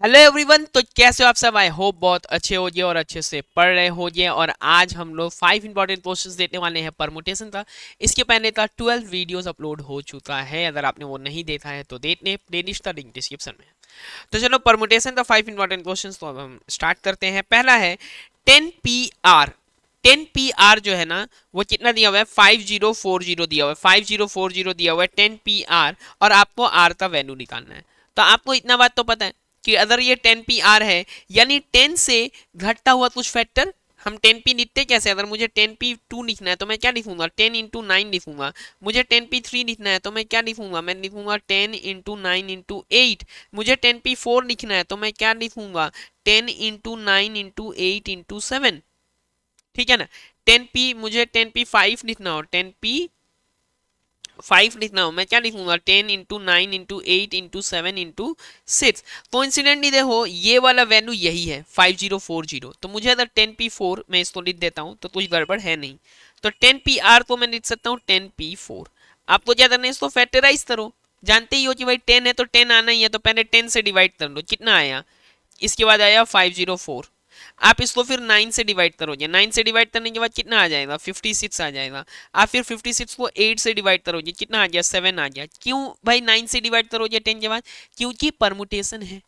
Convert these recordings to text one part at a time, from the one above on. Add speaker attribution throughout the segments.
Speaker 1: Hello everyone. तो कैसे हो आप सब? आई होप बहुत अच्छे होगे और अच्छे से पढ़ रहे होगे। और आज हम लोग 5 इंपॉर्टेंट क्वेश्चंस देने वाले हैं। परमुटेशन था, इसके पहले का 12 वीडियोस अपलोड हो चुका है। अगर आपने वो नहीं देखा है तो देखने, प्लेलिस्ट का लिंक डिस्क्रिप्शन में है। तो चलो, परमुटेशन का 5 इंपॉर्टेंट क्वेश्चंस तो अब हम स्टार्ट करते हैं। पहला है 10 PR। 10 PR जो है ना, वो कितना दिया हुआ है? 5040 दिया हुआ है। 5040 दिया हुआ है 10 PR, और आपको आर का वैल्यू निकालना है। तो आपको इतना बात तो पता है कि अगर ये 10 PR है, यानी 10 से घटता हुआ कुछ फैक्टर, हम 10 P लिखते कैसे? अगर मुझे 10 P2 लिखना है तो मैं क्या लिखूंगा? 10 × 9 लिखूंगा। मुझे 10 P3 लिखना है तो मैं क्या लिखूंगा? मैं लिखूंगा 10 × 9 × 8। मुझे 10 P4 लिखना है तो मैं क्या लिखूंगा? 10 × 9 × 8 × 7। ठीक है ना? 10 P, मुझे 10 P5 लिखना हो, 10 P5 लिखना हो, मैं क्या लिखूंगा? 10 × 9 × 8 × 7 × 6। तो इंसिडेंटली देखो, ये वाला वैल्यू यही है 5040। तो मुझे अगर 10 P4 मैं इसको लिख देता हूँ तो कुछ गड़बड़ है नहीं। तो 10 PR को मैं लिख सकता हूँ 10 P4। आपको क्या करना है? इसको फैक्टराइज करो। जानते ही हो कि भाई 10 है तो 10 आना ही है, तो पहले 10 से डिवाइड कर लो, कितना आया? इसके बाद आया 504। आप इसको फिर 9 से डिवाइड करोगे, 9 से डिवाइड करने के बाद कितना आ जाएगा? 56 आ जाएगा। आप फिर 56 को 8 से डिवाइड करोगे, कितना आ गया? 7 आ गया। क्यों भाई 9 से डिवाइड करोगे 10 के बाद? क्योंकि परमुटेशन है,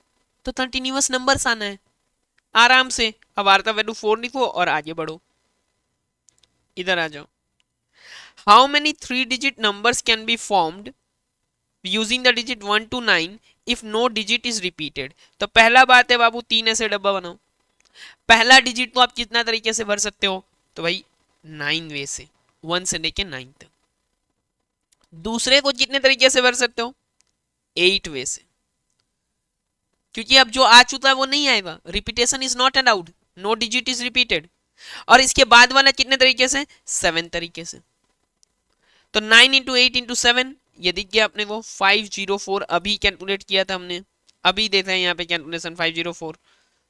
Speaker 1: तो कंटिन्यूअस नंबर्स आना है आराम से। अब आर का वैल्यू 4 लिखो और आगे बढ़ो। इधर आ जाओ। How many 3 digit numbers can be formed using the digit 1 to 9 if no digit is repeated? तो पहला बात है बाबू, 3 ऐसे डब्बा बनाओ। पहला डिजिट तो आप कितना तरीके से भर सकते हो? तो भाई 9 वे से, 1 से लेके 9 तक। दूसरे को कितने तरीके से भर सकते हो? 8 वे से, क्योंकि अब जो आ चुका है वो नहीं आएगा। Repetition is not allowed, no digit is repeated. और इसके बाद वाला कितने तरीके से? 7 तरीके से। तो 9 × 8 × 7, ये दिख गया अपने को 504। अभी कैलकुलेट किया था हमने, अभी देखा है यहाँ पे कैलकुलेशन 504।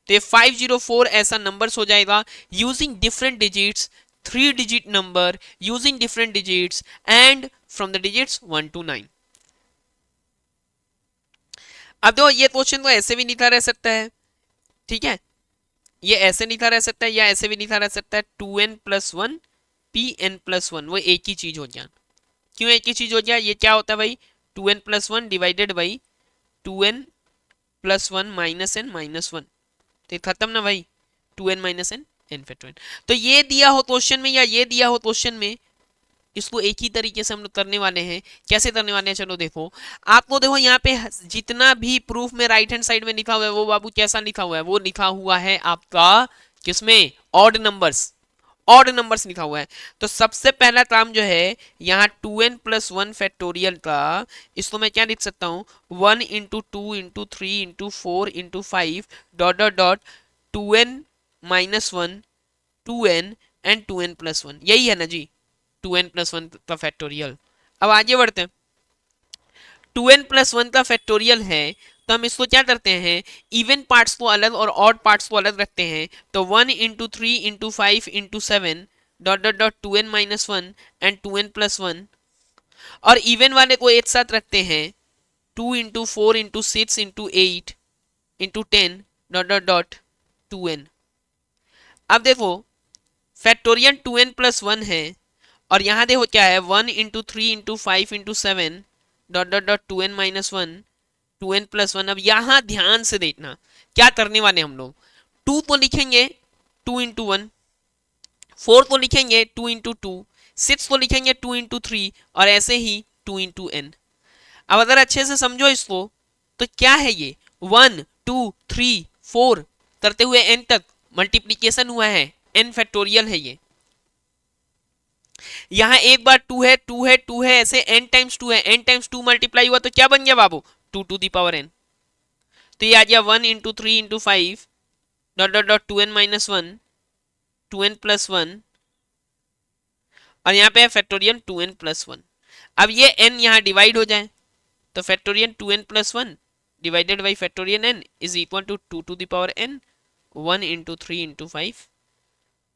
Speaker 1: तो ये 504 ऐसा नंबर्स हो जाएगा using different digits, 3 digit number using different digits and from the digits 1 to 9। अब देखो, ये क्वेश्चन तो ऐसे भी लिखा रह सकता है, ठीक है? ये ऐसे लिखा रह सकता है या ऐसे भी लिखा रह सकता है, 2n+1 Pn+1, वो एक ही चीज हो गया। क्यों एक ही चीज हो गया? ये क्या होता है भाई? 2n+1 divided by 2n+1 - n - 1। तो खत्म ना भाई, 2n - n तो ये दिया हो क्वेश्चन में या ये दिया हो क्वेश्चन में, इसको एक ही तरीके से हम लोग करने वाले हैं। कैसे करने वाले हैं? चलो देखो। आपको देखो यहाँ पे जितना भी प्रूफ में राइट हैंड साइड में लिखा हुआ है, वो बाबू कैसा लिखा हुआ है? वो लिखा हुआ है आपका किसमें? Odd numbers. ऑड नंबर्स लिखा हुआ है। तो सबसे पहला काम जो है यहाँ 2n+1 का, इसको मैं क्या लिख सकता हूँ? 1 × 2 × 3 × 4 × 5 dot dot dot 2n - 1 2n and 2n+1। यही है ना जी 2n+1 का फैक्टोरियल। अब आगे बढ़ते हैं। 2n+1 का फैक्टोरियल है, तो हम इसको क्या करते हैं? इवन पार्ट्स को अलग और ऑड पार्ट्स को अलग रखते हैं। तो 1 × 3 × 5 × 7 dot dot dot 2n - 1 and 2n+1। और इवन वाले को एक साथ रखते हैं, 2 × 4 × 6 × 8 × 10 डॉट डॉट डॉट 2n। अब देखो, फैक्टोरियल 2n+1 है, और यहाँ देखो क्या है? 1 × 3 × 5 × 7 dot dot dot 2n - 1 2n+1। अब यहाँ ध्यान से देखना क्या करने वाले हम लोग। 2 को लिखेंगे 2 × 1, 4 को लिखेंगे 2 × 2, 6 को लिखेंगे 2 × 3, और ऐसे ही 2 × n। अब अगर अच्छे से समझो इसको, तो क्या है ये? 1 2 3 4 करते हुए n तक मल्टीप्लीकेशन हुआ है, n फैक्टोरियल है ये। यहाँ एक बार 2 है, 2 है, 2 है, ऐसे n×2 है, n×2 मल्टीप्लाई हुआ तो क्या बन गया बाबू? 2 to the power n। तो ये आ गया 1 × 3 × 5 dot dot dot 2n - 1 2n+1, और यहाँ पे है फैक्टोरियल 2n+1। अब ये n यहाँ डिवाइड हो जाए, तो factorial 2n+1 divided by factorial n is equal to 2 to the power n 1 × 3 × 5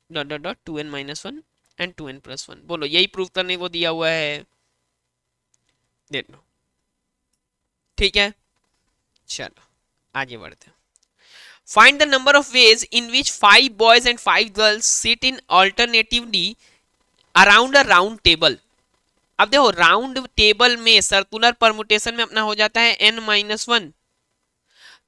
Speaker 1: dot dot dot 2n - 1 and 2n+1। बोलो, यही प्रूव करने को दिया हुआ है, देख लो। ठीक है, चलो आगे बढ़ते हैं। Find the number of ways in which 5 boys and 5 girls sit in alternatively around a round table. अब देखो राउंड टेबल में सर्कुलर परमुटेशन में अपना हो जाता है n-1।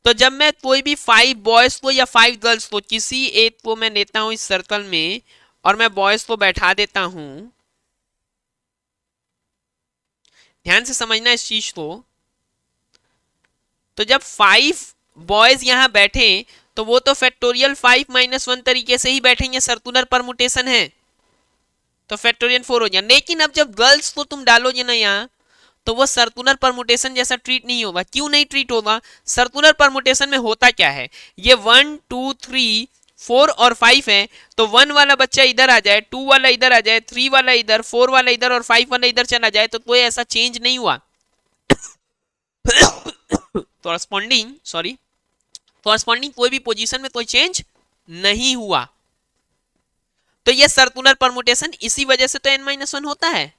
Speaker 1: तो जब मैं कोई भी 5 बॉयज को या 5 गर्ल्स को किसी एक को मैं लेता हूं इस सर्कल में और मैं बॉयज को बैठा देता हूं, ध्यान से समझना इस चीज को। तो जब 5 बॉयज यहां बैठे तो वो तो फैक्टोरियल 5-1 तरीके से ही बैठेंगे, सर्कुलर परमुटेशन है तो फैक्टोरियल 4 हो जाए। लेकिन अब जब गर्ल्स को तुम डालोगे ना यहाँ तो वो सर्कुलर परमुटेशन जैसा ट्रीट नहीं होगा। क्यों नहीं ट्रीट होगा? सर्कुलर परमुटेशन में होता क्या है, ये 1 2 3 4 और 5 है तो 1 वाला बच्चा इधर आ जाए, 2 वाला इधर आ जाए, 3 वाला इधर, 4 वाला इधर और 5 वाला इधर चला जाए तो कोई ऐसा चेंज नहीं हुआ। कॉरस्पॉन्डिंग कोई भी पोजीशन में कोई चेंज नहीं हुआ। तो ये सर्कुलर परमुटेशन इसी वजह से तो n-1 होता है।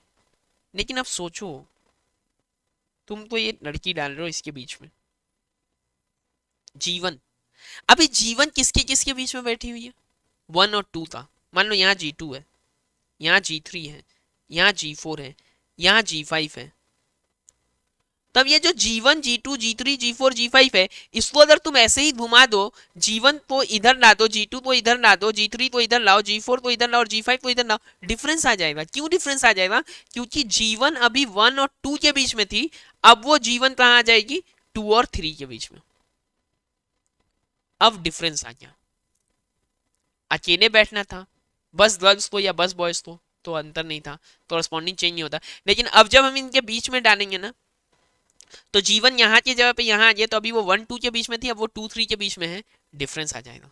Speaker 1: लेकिन अब सोचो, तुम तो ये लड़की डाल रहे हो इसके बीच में जीवन। अभी जीवन किसके किसके बीच में बैठी हुई है? 1 और 2 था। मान लो यहाँ G2 है, यहाँ G3 है, यहाँ G4 है, यहाँ G5 है। तब ये जो G1 G2 G3 G4 G5 है, इसको अगर तुम ऐसे ही घुमा दो, G1 को इधर ला दो, G2 को इधर ला दो, G3 को इधर लाओ, G4 को इधर लाओ और G5 को इधर लाओ, डिफरेंस आ जाएगा। क्यों डिफरेंस आ जाएगा? क्योंकि G1 अभी 1 और 2 के बीच में थी, अब वो G1 कहाँ आ जाएगी? 2 और 3 के बीच में। अब डिफरेंस आ गया। अकेले बैठना था बस गर्ल्स को या बस बॉयज को तो अंतर नहीं था, कॉरस्पॉन्डिंग चेंज नहीं होता। लेकिन अब जब हम इनके बीच में डालेंगे ना तो जीवन यहाँ की जगह पे यहाँ आ गया, तो अभी वो 1 2 के बीच में थी, अब वो 2 3 के बीच में है, डिफरेंस आ जाएगा।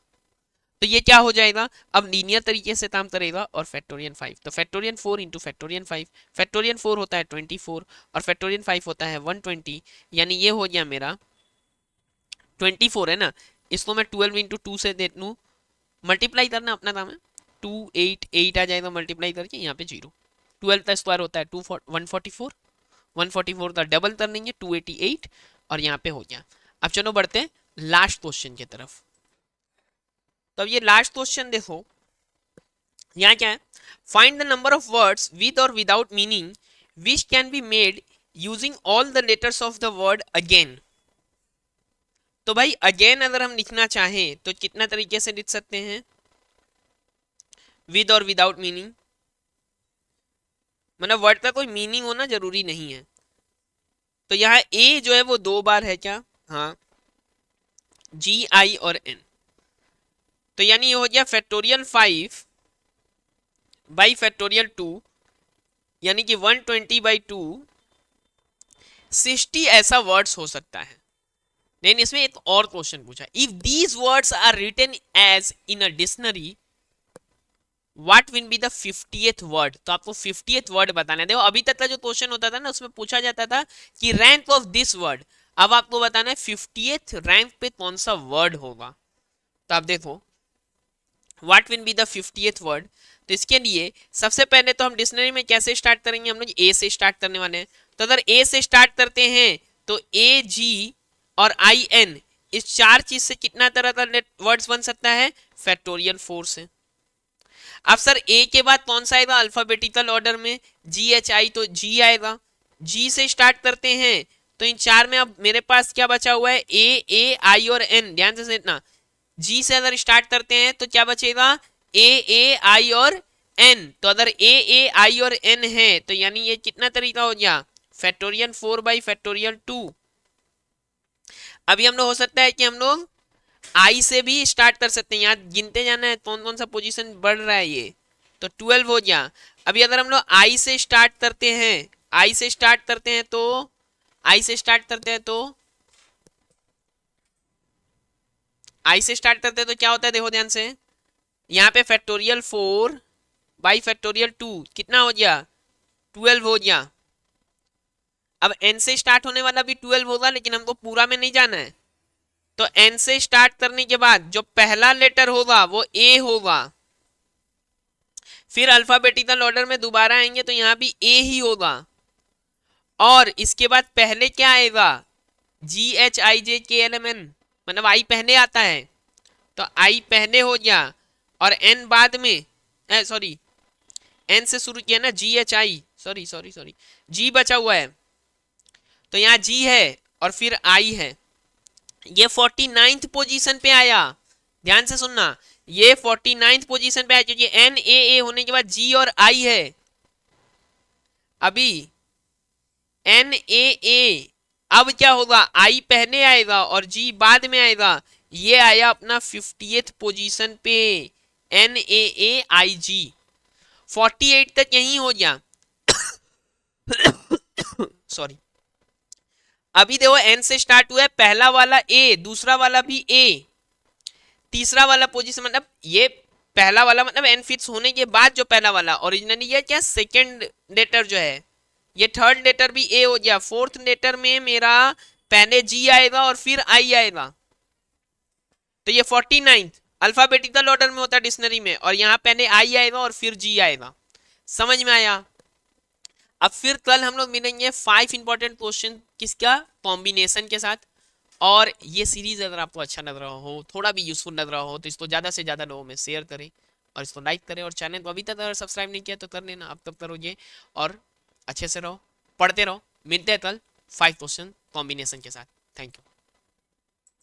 Speaker 1: तो ये क्या हो जाएगा? अब लीनियर तरीके से काम करेगा और फैक्टोरियल 5, तो फैक्टोरियल 4 इंटू फैक्टोरियल 5, फैक्टोरियल 4 होता है 24 और फैक्टोरियल 5 होता है 120, यानी ये हो गया मेरा 24 है ना, इसको मैं 12 इंटू 2 से दे दूँ, मल्टीप्लाई करना अपना काम है, 2 8 8 आ जाएगा मल्टीप्लाई करके, यहाँ पे 0, 12 का स्क्वायर होता है 144, 144 का डबल कर लेंगे 288 और यहाँ पे हो गया। अब चलो बढ़ते हैं लास्ट क्वेश्चन की तरफ। तो अब ये लास्ट क्वेश्चन देखो, यहाँ क्या है, find the number of words with और without meaning which can be made using all the letters of the word again. तो भाई अगेन अगर हम लिखना चाहें तो कितना तरीके से लिख सकते हैं? विद और विदाउट मीनिंग, मतलब वर्ड का कोई मीनिंग होना जरूरी नहीं है। तो यहाँ ए जो है वो 2 बार है क्या? हाँ, G I और N, तो यानी ये हो गया फैक्टोरियल 5 बाई फैक्टोरियल 2, यानी कि 120/2 60 ऐसा वर्ड्स हो सकता है। लेकिन इसमें एक और क्वेश्चन पूछा, if these words are written as in a dictionary what will be the 50th word. तो आपको 50th वर्ड बताना है। देखो अभी तक का जो क्वेश्चन होता था ना उसमें पूछा जाता था कि रैंक ऑफ दिस वर्ड, अब आपको बताना है 50th रैंक पे कौन सा वर्ड होगा। तो आप देखो what will be the 50th word, तो इसके लिए सबसे पहले तो हम डिक्शनरी में कैसे स्टार्ट करेंगे, हम लोग ए से स्टार्ट करने वाले हैं। तो अगर ए से स्टार्ट करते हैं तो ए जी और आई एन, इस 4 चीज से कितना तरह का वर्ड्स बन सकता है? फैक्टोरियल 4 से। अब सर ए के बाद कौन सा आएगा अल्फाबेटिकल ऑर्डर में? जी एच आई, तो जी आएगा। जी से स्टार्ट करते हैं तो इन 4 में अब मेरे पास क्या बचा हुआ है? ए आई और एन। ध्यान से देखना, जी से अगर स्टार्ट करते हैं तो क्या बचेगा? ए आई और एन। तो अगर ए आई और एन है तो यानी ये कितना तरीका हो गया? Factorial 4 by factorial 2। अभी हम लोग हो सकता है कि हम लोग आई से भी स्टार्ट कर सकते हैं, यहाँ गिनते जाना है कौन कौन सा पोजीशन बढ़ रहा है ये, तो 12 हो गया। अभी अगर हम लोग आई से स्टार्ट करते हैं, आई से स्टार्ट करते हैं तो आई से स्टार्ट करते हैं तो आई से स्टार्ट करते हैं तो क्या होता है? देखो ध्यान से, यहाँ पे फैक्टोरियल 4 बाई फैक्टोरियल 2 कितना हो गया? 12 हो गया। अब एन से स्टार्ट होने वाला भी 12 होगा, लेकिन हमको पूरा में नहीं जाना है। तो एन से स्टार्ट करने के बाद जो पहला लेटर होगा वो ए होगा, फिर अल्फाबेटिकल ऑर्डर में दोबारा आएंगे तो यहाँ भी ए ही होगा, और इसके बाद पहले क्या आएगा? G H I J K L M N, मतलब आई पहले आता है, तो आई पहले हो गया और एन बाद में, सॉरी एन से शुरू किया ना, G H I, sorry sorry sorry, G बचा हुआ है, तो यहाँ जी है और फिर आई है। ये 49th पोजीशन पे आया, ध्यान से सुनना, ये 49th पोजीशन पे आया क्योंकि एन ए होने के बाद जी और आई है। अभी एन ए, अब क्या होगा, आई पहले आएगा और जी बाद में आएगा। ये आया अपना 50th पोजीशन पे, एन ए आई जी। 48 तक यही हो गया। सॉरी, अभी देखो एन से स्टार्ट हुआ है, पहला वाला ए, दूसरा वाला भी ए, तीसरा वाला पोजीशन, मतलब ये पहला वाला मतलब एन फिक्स होने के बाद जो पहला वाला ओरिजिनली ये क्या सेकंड लेटर जो है, ये थर्ड लेटर भी ए हो गया। फोर्थ लेटर में मेरा पहले जी आएगा और फिर आई आएगा, तो ये 49th अल्फाबेटिकल ऑर्डर में होता है डिक्शनरी में, और यहाँ पहले आई आएगा और फिर जी आएगा। समझ में आया? अब फिर कल हम लोग मिलेंगे 5 इंपॉर्टेंट क्वेश्चन किसका, कॉम्बिनेशन के साथ। और ये सीरीज अगर आपको अच्छा लग रहा हो, थोड़ा भी यूजफुल लग रहा हो, तो इसको ज़्यादा से ज़्यादा लोगों में शेयर करें और इसको लाइक करें, और चैनल को अभी तक अगर सब्सक्राइब नहीं किया तो कर लेना, अब तक करोगे। और अच्छे से रहो, पढ़ते रहो, मिलते हैं कल 5 क्वेश्चन कॉम्बिनेशन के साथ। Thank you.